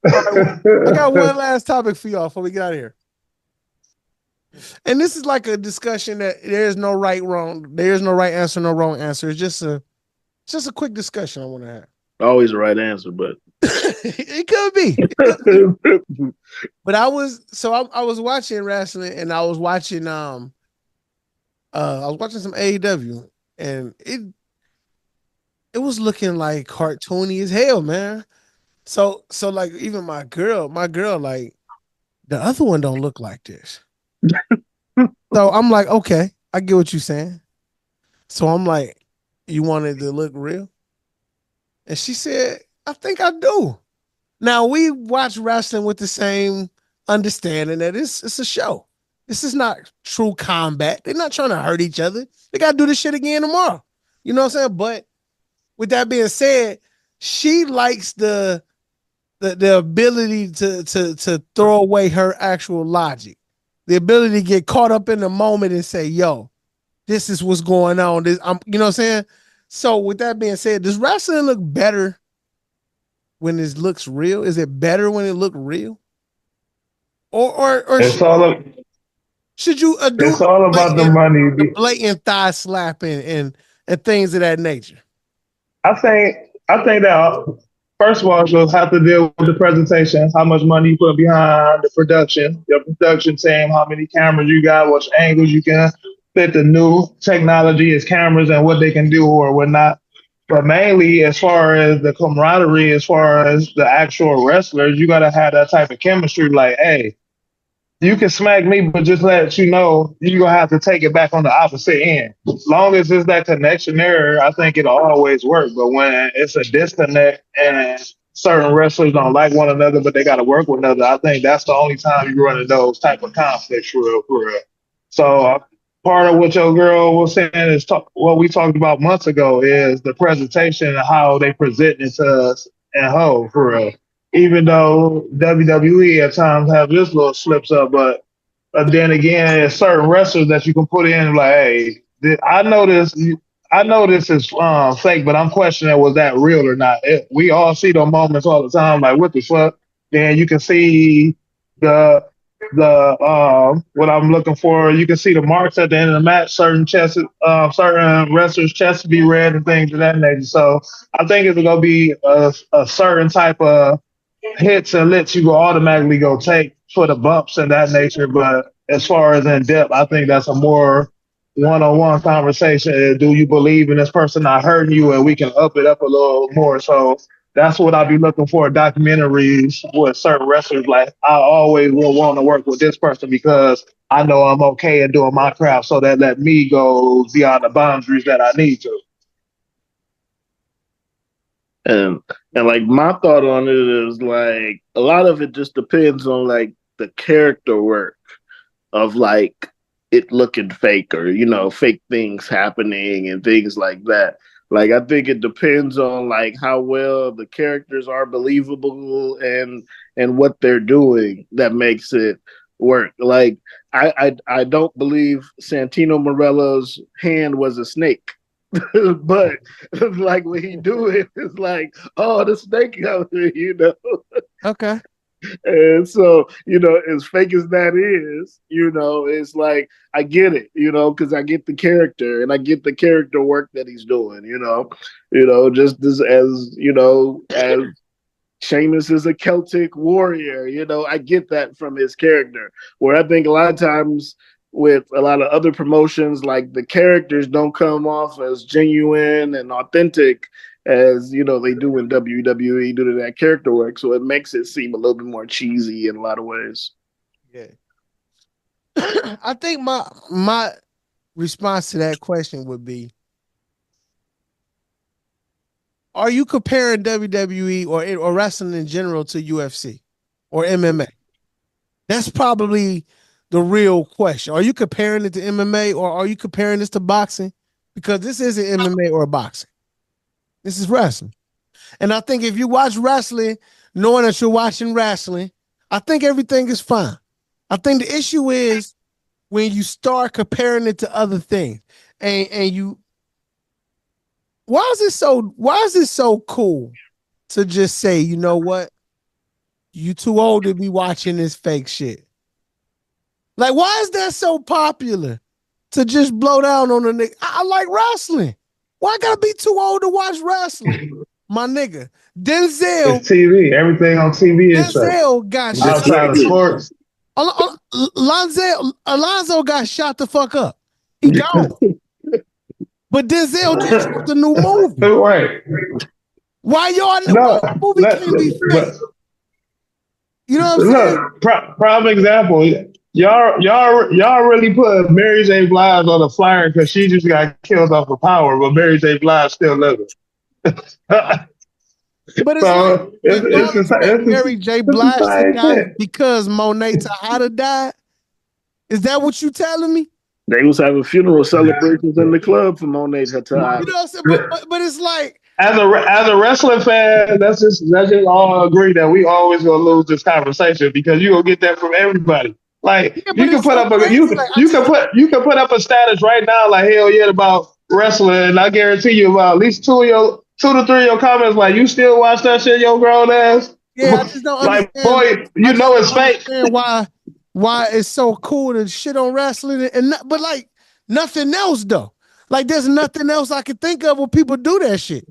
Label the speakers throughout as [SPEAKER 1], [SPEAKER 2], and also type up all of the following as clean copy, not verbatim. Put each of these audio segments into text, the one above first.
[SPEAKER 1] All right, I got one last topic for y'all before we get out of here. And this is like a discussion that there is no right wrong. There is no right answer, no wrong answer. It's just a quick discussion I want to have.
[SPEAKER 2] Always the right answer, but
[SPEAKER 1] It could be. It could be. But I was watching wrestling and I was watching some AEW and it was looking like cartoony as hell, man. So like even my girl like the other one don't look like this. So I'm like, okay, I get what you're saying. So I'm like, you wanted to look real? And she said, I think I do. Now we watch wrestling with the same understanding that it's a show. This is not true combat. They're not trying to hurt each other. They gotta do this shit again tomorrow. You know what I'm saying? But with that being said, she likes the ability to throw away her actual logic, the ability to get caught up in the moment and say, "Yo, this is what's going on." You know what I'm saying? So with that being said, does wrestling look better when it looks real? Is it better when it look real, or
[SPEAKER 3] It's all
[SPEAKER 1] should you do
[SPEAKER 3] it's all about the
[SPEAKER 1] the
[SPEAKER 3] money.
[SPEAKER 1] blatant thigh slapping and things of that nature?
[SPEAKER 3] I think that first of all, you'll have to deal with the presentation, how much money you put behind the production, your production team, how many cameras you got, what angles you can fit the new technology as cameras and what they can do or what not. But mainly, as far as the camaraderie, as far as the actual wrestlers, you gotta have that type of chemistry. Like, hey, you can smack me, but just let you know you're gonna have to take it back on the opposite end. As long as there's that connection there, I think it'll always work. But when it's a disconnect and certain wrestlers don't like one another, but they gotta work with another, I think that's the only time you run into those type of conflicts for real. So part of what your girl was saying is what we talked about months ago is the presentation and how they present it to us and whole for real. Even though WWE at times have this little slips up, but then again, there's certain wrestlers that you can put in like, hey, I know this. I know this is fake, but I'm questioning was that real or not. We all see those moments all the time, like what the fuck. Then you can see the what I'm looking for. You can see the marks at the end of the match. Certain wrestlers' chests be red and things of that nature. So I think it's gonna be a certain type of hits and lets you go automatically go take for the bumps and that nature. But as far as in depth, I think that's a more one-on-one conversation. Do you believe in this person not hurting you, and we can up it up a little more? So that's what I'll be looking for in documentaries with certain wrestlers. Like I always will want to work with this person because I know I'm okay at doing my craft, so that let me go beyond the boundaries that I need to.
[SPEAKER 2] and and like my thought on it is like a lot of it just depends on like the character work of like it looking fake or fake things happening and things like that. Like I think it depends on like how well the characters are believable and what they're doing that makes it work. Like I don't believe Santino Morella's hand was a snake. But like when he do it, it's like, oh, the snake out there.
[SPEAKER 1] Okay.
[SPEAKER 2] And so, as fake as that is, it's like I get it, because I get the character and I get the character work that he's doing, just as Sheamus is a Celtic warrior, I get that from his character. Where I think a lot of times with a lot of other promotions, like the characters don't come off as genuine and authentic as they do in WWE due to that character work. So it makes it seem a little bit more cheesy in a lot of ways.
[SPEAKER 1] Yeah. I think my response to that question would be: are you comparing WWE or wrestling in general to UFC or MMA? That's probably the real question. Are you comparing it to MMA or are you comparing this to boxing? Because this isn't MMA or boxing. This is wrestling. And I think if you watch wrestling, knowing that you're watching wrestling, I think everything is fine. I think the issue is when you start comparing it to other things. And you why is it so cool to just say, you know what? You too old to be watching this fake shit. Like, why is that so popular to just blow down on a nigga? I like wrestling. Why I gotta be too old to watch wrestling? My nigga,
[SPEAKER 3] It's TV. Everything on TV is fake.
[SPEAKER 1] Denzel got
[SPEAKER 2] That's
[SPEAKER 1] shot.
[SPEAKER 3] Outside of
[SPEAKER 2] crazy.
[SPEAKER 3] sports,
[SPEAKER 1] Alonzo got shot the fuck up. He gone. But Denzel just dropped a new movie.
[SPEAKER 3] right?
[SPEAKER 1] Why why
[SPEAKER 3] No,
[SPEAKER 1] the movie can't be
[SPEAKER 3] but
[SPEAKER 1] fake? You know what I'm saying?
[SPEAKER 3] look, prime example. Y'all really put Mary J. Blige on the flyer because she just got killed off of power, but Mary J. Blige still living.
[SPEAKER 1] But it's like
[SPEAKER 3] So
[SPEAKER 1] y'all expect
[SPEAKER 3] it's
[SPEAKER 1] Mary J.
[SPEAKER 3] the
[SPEAKER 1] Blige to
[SPEAKER 3] same
[SPEAKER 1] die
[SPEAKER 3] shit.
[SPEAKER 1] because Monet Tejada died? Is that what you telling me?
[SPEAKER 2] They was having funeral celebrations in the club for Monet Hatta.
[SPEAKER 1] You know what I'm saying? But it's like,
[SPEAKER 3] As a wrestling fan, that's just all agree that we always gonna lose this conversation because you gonna get that from everybody. Like
[SPEAKER 1] yeah, but
[SPEAKER 3] you can
[SPEAKER 1] it's
[SPEAKER 3] put
[SPEAKER 1] so
[SPEAKER 3] up a
[SPEAKER 1] crazy. Like I just
[SPEAKER 3] you can put up a status right now like hell yeah about wrestling, and I guarantee you about at least two to three of your comments like you still watch that shit, your grown ass.
[SPEAKER 1] yeah, I just don't
[SPEAKER 3] Like
[SPEAKER 1] understand.
[SPEAKER 3] boy,
[SPEAKER 1] I
[SPEAKER 3] you
[SPEAKER 1] just
[SPEAKER 3] know it's
[SPEAKER 1] don't
[SPEAKER 3] fake.
[SPEAKER 1] understand why it's so cool to shit on wrestling but like nothing else though. Like there's nothing else I can think of where people do that shit.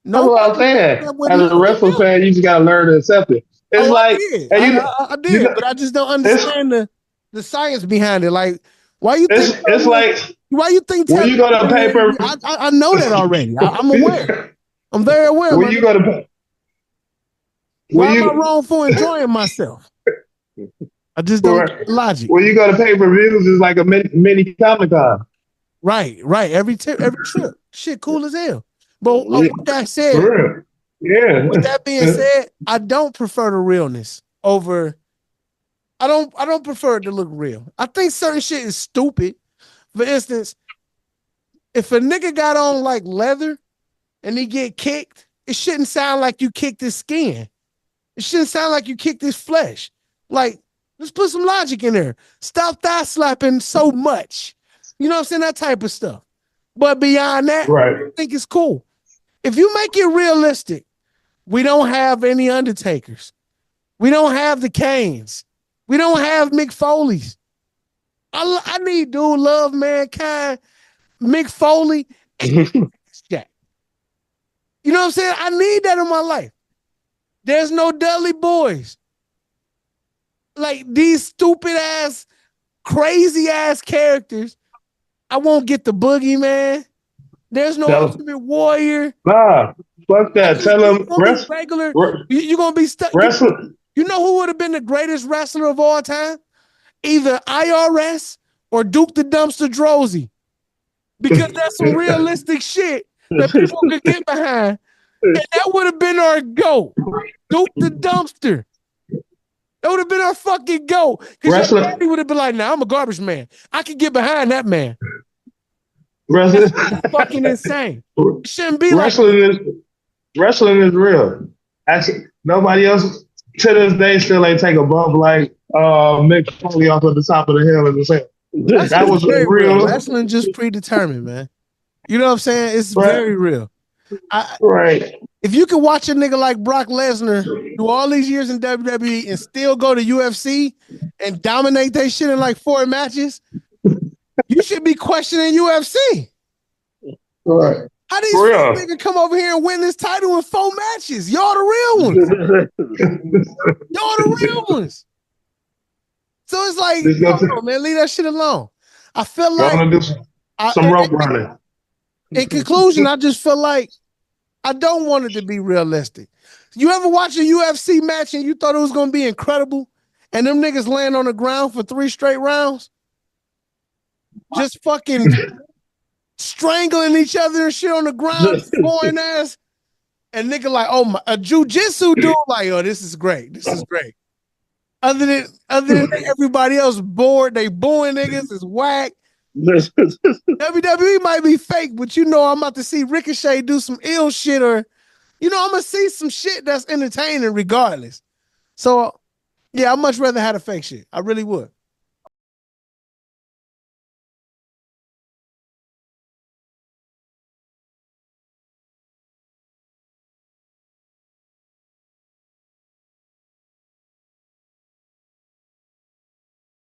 [SPEAKER 3] That's what I'm
[SPEAKER 1] Nobody does
[SPEAKER 3] saying.
[SPEAKER 1] that with
[SPEAKER 3] As a
[SPEAKER 1] nothing
[SPEAKER 3] wrestling
[SPEAKER 1] else.
[SPEAKER 3] fan, you just gotta learn to accept it. It's
[SPEAKER 1] Oh, I
[SPEAKER 3] like,
[SPEAKER 1] did.
[SPEAKER 3] and
[SPEAKER 1] I
[SPEAKER 3] you
[SPEAKER 1] did,
[SPEAKER 3] know,
[SPEAKER 1] but I just don't
[SPEAKER 3] it's
[SPEAKER 1] understand the science behind it. Like, why you think
[SPEAKER 3] it's like
[SPEAKER 1] why you think
[SPEAKER 3] when you go to
[SPEAKER 1] television?
[SPEAKER 3] paper.
[SPEAKER 1] I know that already. I'm aware. I'm very aware,
[SPEAKER 3] when
[SPEAKER 1] man.
[SPEAKER 3] you go to when
[SPEAKER 1] Why am I
[SPEAKER 3] you
[SPEAKER 1] wrong for enjoying myself? I just don't get the logic.
[SPEAKER 3] when you go to pay per views, it's like a mini Comic Con.
[SPEAKER 1] Right. Every trip, shit, cool as hell. But
[SPEAKER 2] Yeah.
[SPEAKER 1] with that said,
[SPEAKER 3] For real,
[SPEAKER 1] with that being
[SPEAKER 3] yeah.
[SPEAKER 1] said, I don't prefer the realness over. I don't prefer it to look real. I think certain shit is stupid. For instance, if a nigga got on like leather and he get kicked, it shouldn't sound like you kicked his skin. It shouldn't sound like you kicked his flesh. Like, let's put some logic in there. Stop thigh slapping so much. You know what I'm saying? That type of stuff. But beyond that,
[SPEAKER 3] Right.
[SPEAKER 1] I think it's cool. If you make it realistic, we don't have any Undertakers. We don't have the Canes. We don't have Mick Foley's. I need Dude Love Mankind, Mick Foley, and Jack. You know what I'm saying? I need that in my life. There's no Dudley Boys. Like these stupid ass, crazy ass characters. I won't get the boogeyman. There's no
[SPEAKER 3] Tell
[SPEAKER 1] Ultimate Warrior.
[SPEAKER 3] nah, fuck that. Tell
[SPEAKER 1] It's
[SPEAKER 3] them
[SPEAKER 1] gonna be regular. You're gonna be stuck.
[SPEAKER 3] wrestling.
[SPEAKER 1] You know who would have been the greatest wrestler of all time? Either IRS or Duke the Dumpster Drozy. Because that's some realistic shit that people could get behind. And that would have been our GOAT. Duke the Dumpster. That would have been our fucking GOAT. Because your
[SPEAKER 3] Wrestling,
[SPEAKER 1] daddy would have been like, nah, I'm a garbage man. I can get behind that man.
[SPEAKER 3] wrestling,
[SPEAKER 1] That's fucking insane. It shouldn't be like
[SPEAKER 3] wrestling is wrestling is real. Actually, nobody else to this day still ain't take a bump like Mick Foley off of the top of the hill in the same. That
[SPEAKER 1] wrestling's
[SPEAKER 3] was
[SPEAKER 1] very real.
[SPEAKER 3] real,
[SPEAKER 1] Wrestling just predetermined, man. You know what I'm saying? It's
[SPEAKER 3] right?
[SPEAKER 1] very real. I,
[SPEAKER 3] Right.
[SPEAKER 1] if you could watch a nigga like Brock Lesnar do all these years in WWE and still go to UFC and dominate that shit in like 4 matches, you should be questioning UFC.
[SPEAKER 3] Right.
[SPEAKER 1] How these
[SPEAKER 3] For
[SPEAKER 1] fake
[SPEAKER 3] real.
[SPEAKER 1] niggas come over here and win this title in 4 matches? Y'all the real ones. Y'all the real ones. So it's like,
[SPEAKER 3] Just
[SPEAKER 1] I don't know, man, leave that shit alone. I feel like,
[SPEAKER 3] gonna do some rope
[SPEAKER 1] in
[SPEAKER 3] running.
[SPEAKER 1] conclusion, I just feel like I don't want it to be realistic. You ever watch a UFC match and you thought it was going to be incredible and them niggas land on the ground for 3 straight rounds? Just fucking strangling each other and shit on the ground, boring ass. And nigga like, oh my, a jujitsu dude like, oh, this is great. This is great. Other than everybody else bored, they booing niggas, is whack. WWE might be fake, but you know I'm about to see Ricochet do some ill shit or, you know, I'm going to see some shit that's entertaining regardless. So, yeah, I'd much rather have the fake shit. I really would.